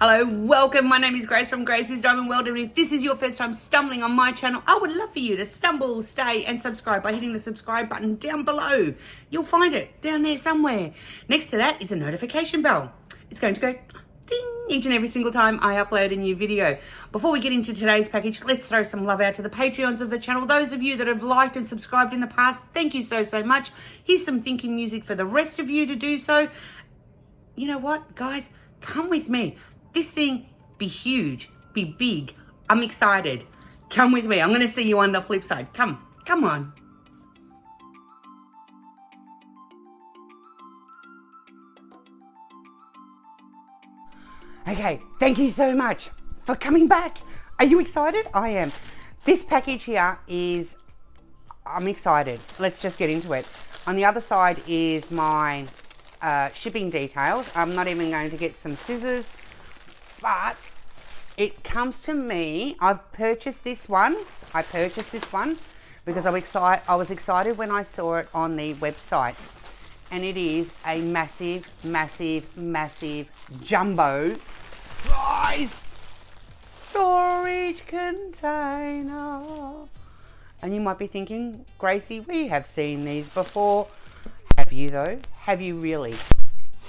Hello, welcome. My name is Grace from Grace's Diamond World, and if this is your first time stumbling on my channel, I would love for you to stumble, stay, and subscribe by hitting the subscribe button down below. You'll find it down there somewhere. Next to that is a notification bell. It's going to go ding each and every single time I upload a new video. Before we get into today's package, let's throw some love out to the Patreons of the channel. Those of you that have liked and subscribed in the past, thank you so much. Here's some thinking music for the rest of you to do so. You know what, guys? Come with me. This thing be huge, be big. I'm excited. Come with me. I'm going to see you on the flip side. Come on. Okay, thank you so much for coming back. Are you excited? I am. This package here is, I'm excited. Let's just get into it. On the other side is my shipping details. I'm not even going to get some scissors, but it comes to me. I've purchased this one. I purchased this one because I was excited when I saw it on the website, and it is a massive jumbo size storage container. And you might be thinking, Gracie, we have seen these before. Have you though? Have you really?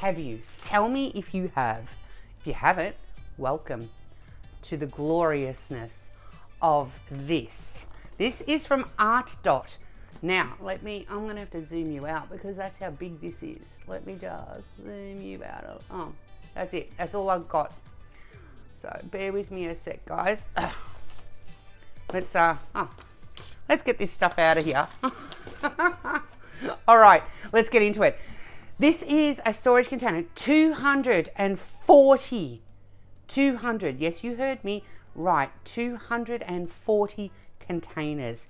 Have you? Tell me if you have. If you haven't, welcome to the gloriousness of this. This is from Art Dot. Now, I'm gonna have to zoom you out because that's how big this is. Let me just zoom you out. Oh, that's it. That's all I've got. So bear with me a sec, guys. Let's get this stuff out of here. All right, let's get into it. This is a storage container, 240. Yes, you heard me right, 240 containers.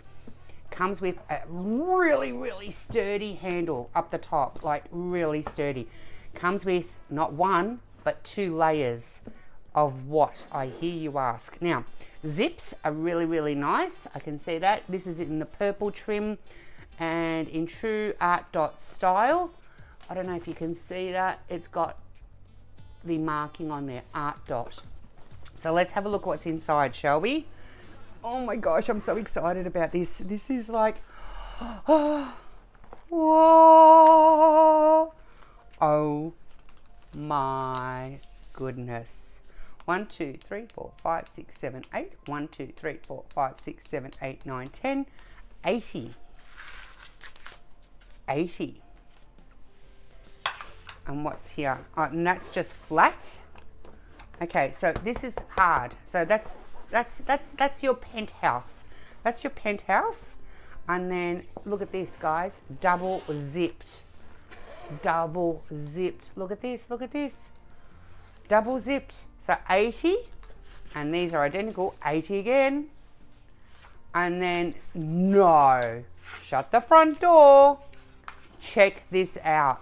Comes with a really sturdy handle up the top, like really sturdy. Comes with not one, but 2 layers of what, I hear you ask. Now, zips are really nice. I can see that. This is in the purple trim and in true Art Dot style. I don't know if you can see that. It's got the marking on there, Art Dot. So let's have a look what's inside, shall we? Oh my gosh, I'm so excited about this. This is like, oh, whoa. Oh my goodness. 1, 2, 3, 4, 5, 6, 7, 8. 1, 2, 3, 4, 5, 6, 7, 8, 9, 10. 80. And what's here? Oh, and that's just flat. Okay, so this is hard. So that's your penthouse. That's your penthouse. And then look at this, guys. Double zipped. Look at this. Double zipped. So 80, and these are identical. 80 again. And then no. Shut the front door. Check this out.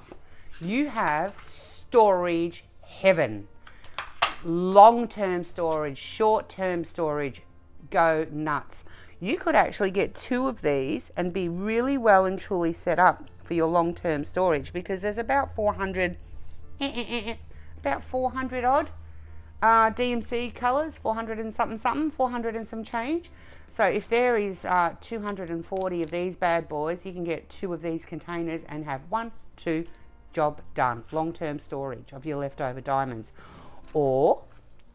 You have storage heaven. Long-term storage, short-term storage, go nuts. You could actually get 2 of these and be really well and truly set up for your long-term storage, because there's about 400 odd DMC colors, 400 and something, 400 and some change. So if there is 240 of these bad boys, you can get 2 of these containers and have 1, 2, job done. Long-term storage of your leftover diamonds. Or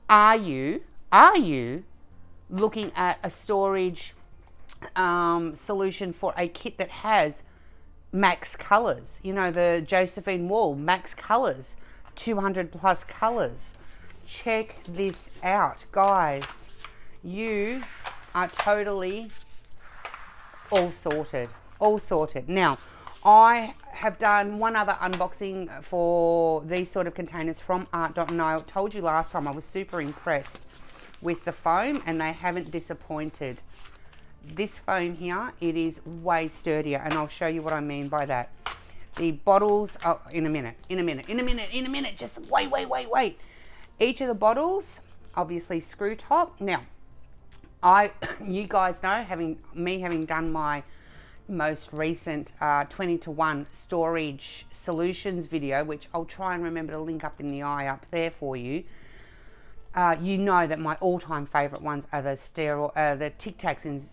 are you looking at a storage solution for a kit that has max colors? You know, the Josephine Wall max colors, 200 plus colors. Check this out, guys. You are totally all sorted. Now, I have done one other unboxing for these sort of containers from Art Dot, and I told you last time I was super impressed with the foam, and they haven't disappointed. This foam here, it is way sturdier, and I'll show you what I mean by that. The bottles, in a minute, just wait. Each of the bottles, obviously screw top. Now, you guys know, having done my most recent 20-to-1 storage solutions video, which I'll try and remember to link up in the eye up there for you. you know that my all-time favourite ones are the Tic Tacs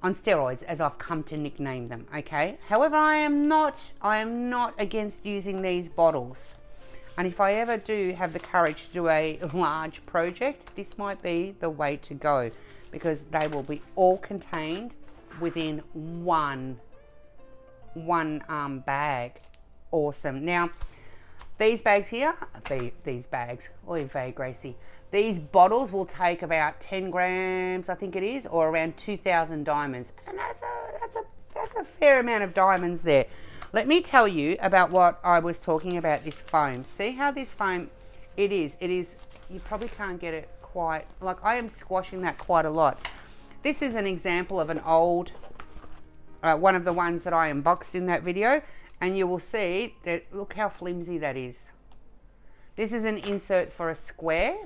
on steroids, as I've come to nickname them. Okay. However, I am not against using these bottles. And if I ever do have the courage to do a large project, this might be the way to go, because they will be all contained within one bag. Awesome. Now, these bags here, these bags, oy vey Gracie, these bottles will take about 10 grams, I think it is, or around 2,000 diamonds. And that's a fair amount of diamonds there. Let me tell you about what I was talking about, this foam. See how this foam, it is, you probably can't get it quite, like I am squashing that quite a lot. This is an example of an old, one of the ones that I unboxed in that video, and you will see that, look how flimsy that is. This is an insert for a square,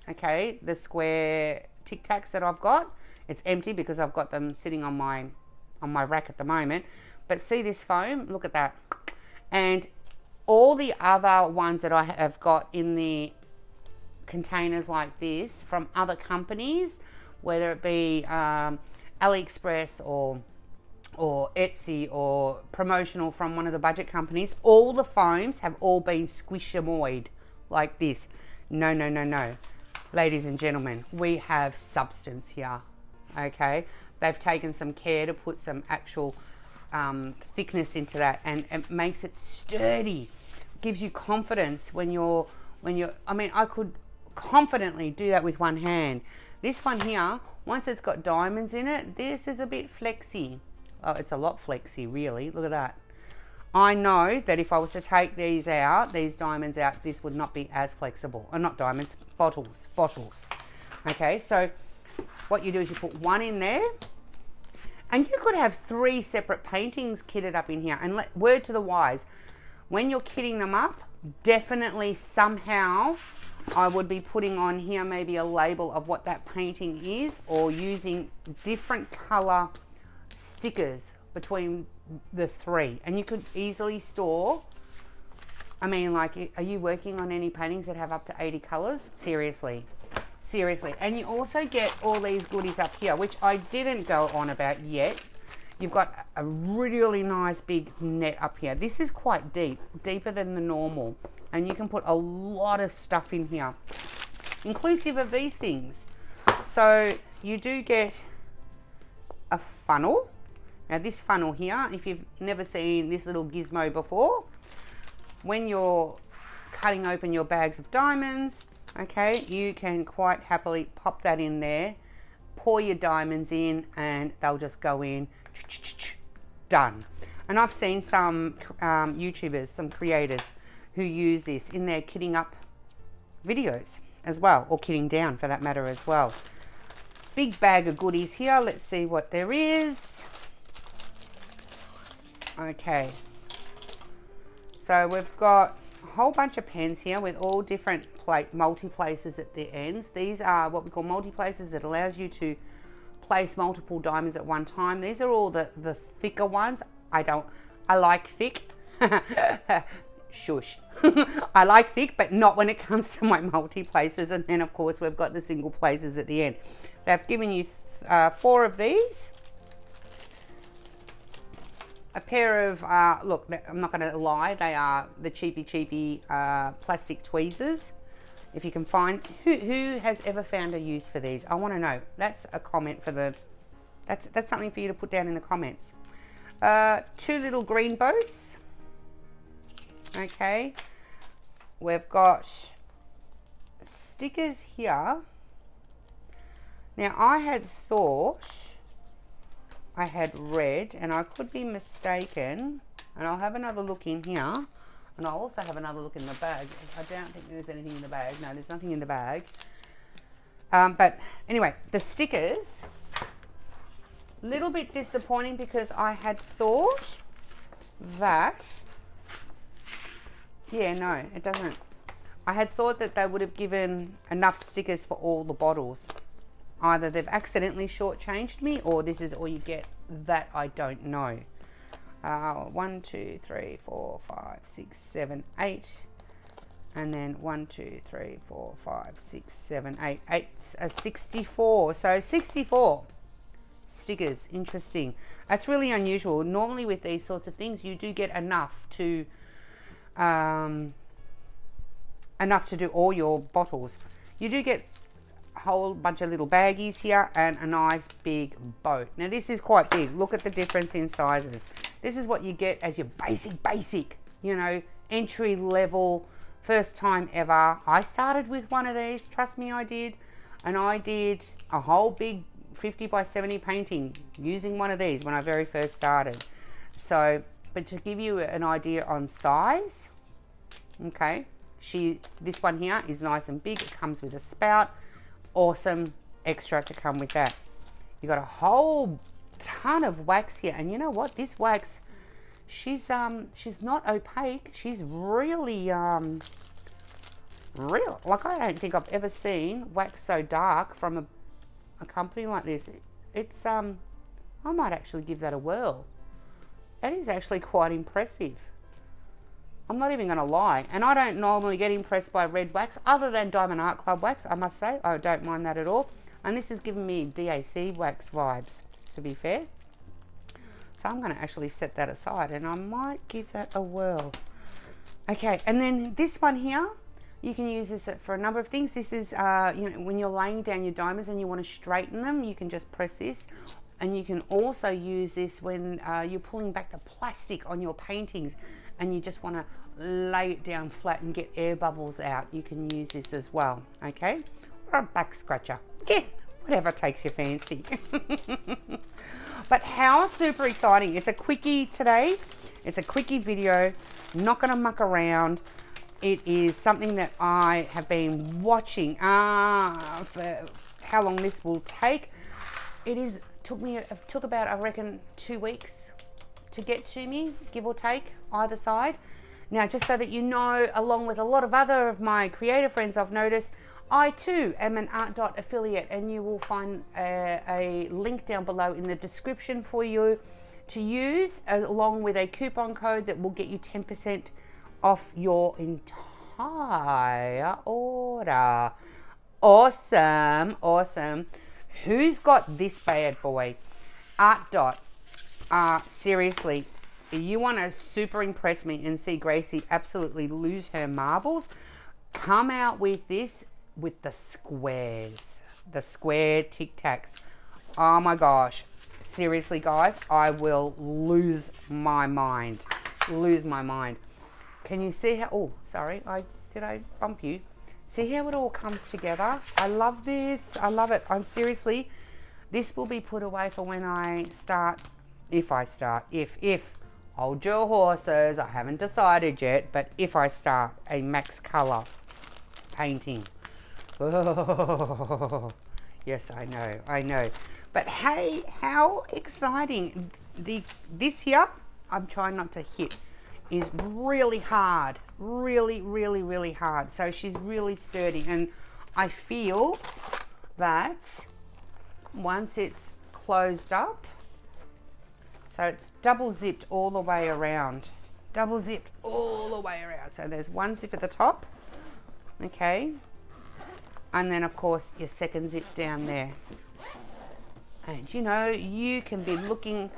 okay, the square Tic Tacs that I've got. It's empty because I've got them sitting on my rack at the moment. But see this foam? Look at that. And all the other ones that I have got in the containers like this from other companies, whether it be AliExpress or Etsy or promotional from one of the budget companies, all the foams have all been squishamoyed like this. No, no, no, no. Ladies and gentlemen, we have substance here, okay? They've taken some care to put some actual thickness into that, and it makes it sturdy, gives you confidence when you're, I mean, I could confidently do that with one hand. This one here, once it's got diamonds in it, this is a bit flexy. Oh, it's a lot flexy, really. Look at that. I know that if I was to take these diamonds out, this would not be as flexible. Or not diamonds, bottles. Okay, so what you do is you put one in there, and you could have 3 separate paintings kitted up in here. And word to the wise, when you're kitting them up, definitely somehow I would be putting on here maybe a label of what that painting is, or using different colour stickers between the 3. And you could easily store, I mean, like, are you working on any paintings that have up to 80 colours? Seriously. And you also get all these goodies up here, which I didn't go on about yet. You've got a really nice big net up here. This is quite deep, deeper than the normal, and you can put a lot of stuff in here, inclusive of these things. So you do get a funnel. Now this funnel here, if you've never seen this little gizmo before, when you're cutting open your bags of diamonds, okay, you can quite happily pop that in there, pour your diamonds in, and they'll just go in, done. And I've seen some YouTubers, some creators who use this in their kitting up videos as well, or kitting down for that matter as well. Big bag of goodies here. Let's see what there is. Okay, so we've got a whole bunch of pens here with all different multi-places at the ends. These are what we call multi-places. It allows you to place multiple diamonds at one time. These are all the thicker ones. I like thick. Shush. I like thick, but not when it comes to my multi-places. And then of course we've got the single places at the end. They've given you 4 of these. A pair of, look, I'm not going to lie, they are the cheapy plastic tweezers. If you can find, who has ever found a use for these? I want to know. That's a comment for that's something for you to put down in the comments. 2 little green boats. Okay. We've got stickers here. Now I had thought I had red, and I could be mistaken, and I'll have another look in here, and I'll also have another look in the bag. I don't think there's anything in the bag. No, there's nothing in the bag. But anyway, the stickers, a little bit disappointing because I had thought that, yeah, no, it doesn't. I had thought that they would have given enough stickers for all the bottles. Either they've accidentally shortchanged me, or this is all you get. That I don't know. 1, 2, 3, 4, 5, 6, 7, 8. And then 1, 2, 3, 4, 5, 6, 7, 8, 64. So 64 stickers. Interesting. That's really unusual. Normally with these sorts of things, you do get enough to do all your bottles. You do get a whole bunch of little baggies here and a nice big boat. Now this is quite big. Look at the difference in sizes. This is what you get as your basic, you know, entry level, first time ever. I started with one of these, trust me I did, and I did a whole big 50 by 70 painting using one of these when I very first started. So, but to give you an idea on size, okay, this one here is nice and big. It comes with a spout. Awesome extra to come with that. You got a whole ton of wax here, and you know what? This wax, she's not opaque. She's really real. Like, I don't think I've ever seen wax so dark from a company like this. It's I might actually give that a whirl. That is actually quite impressive. I'm not even going to lie. And I don't normally get impressed by red wax, other than Diamond Art Club wax, I must say. I don't mind that at all. And this is giving me DAC wax vibes, to be fair. So I'm going to actually set that aside, and I might give that a whirl. Okay, and then this one here, you can use this for a number of things. This is, you know, when you're laying down your diamonds and you want to straighten them, you can just press this. And you can also use this when you're pulling back the plastic on your paintings and you just want to lay it down flat and get air bubbles out. You can use this as well, okay? Or a back scratcher. Yeah, whatever takes your fancy. But how super exciting. It's a quickie today. It's a quickie video. Not going to muck around. It is something that I have been watching for how long this will take. It took about, I reckon, 2 weeks to get to me, give or take, either side. Now, just so that you know, along with a lot of other of my creator friends I've noticed, I too am an Art Dot affiliate, and you will find a link down below in the description for you to use, along with a coupon code that will get you 10% off your entire order. Awesome, awesome. Who's got this bad boy? Art Dot. Seriously, you want to super impress me and see Gracie absolutely lose her marbles? Come out with this with the squares. The square Tic Tacs. Oh my gosh. Seriously, guys, I will lose my mind. Lose my mind. Can you see how... Oh, sorry. Did I bump you? See how it all comes together? I love this. I love it. I'm seriously... This will be put away for when I start... If I start. If. Hold your horses. I haven't decided yet. But if I start a max colour painting. Oh, yes, I know. I know. But hey, how exciting. This here, I'm trying not to hit, is really hard. Really, really, really hard. So she's really sturdy. And I feel that once it's closed up, so it's double zipped all the way around. Double zipped all the way around. So there's one zip at the top. Okay. And then, of course, your second zip down there. And, you know, you can be looking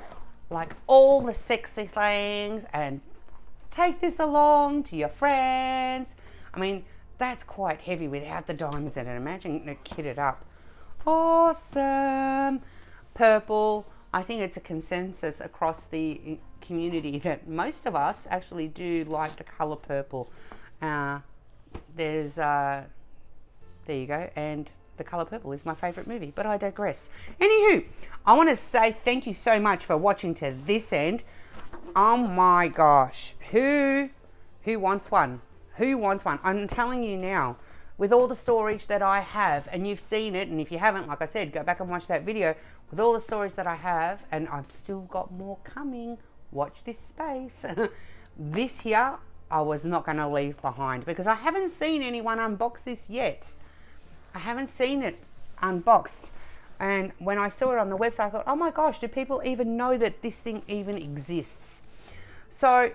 like all the sexy things and take this along to your friends. I mean, that's quite heavy without the diamonds in it. Imagine it kitted up. Awesome. Purple. I think it's a consensus across the community that most of us actually do like the colour purple. There you go. And The Colour Purple is my favourite movie, but I digress. Anywho, I want to say thank you so much for watching to this end. Oh my gosh. Who wants one? Who wants one? I'm telling you now, with all the storage that I have, and you've seen it, and if you haven't, like I said, go back and watch that video. With all the storage that I have, and I've still got more coming, watch this space. This here, I was not going to leave behind because I haven't seen anyone unbox this yet. I haven't seen it unboxed. And when I saw it on the website, I thought, oh my gosh, do people even know that this thing even exists? So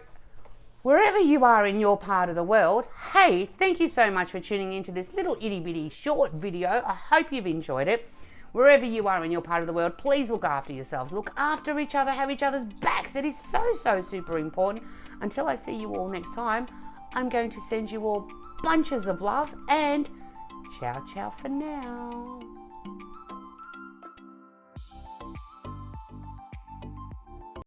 wherever you are in your part of the world, hey, thank you so much for tuning into this little itty bitty short video. I hope you've enjoyed it. Wherever you are in your part of the world, please look after yourselves. Look after each other, have each other's backs. It is so super important. Until I see you all next time, I'm going to send you all bunches of love and ciao for now.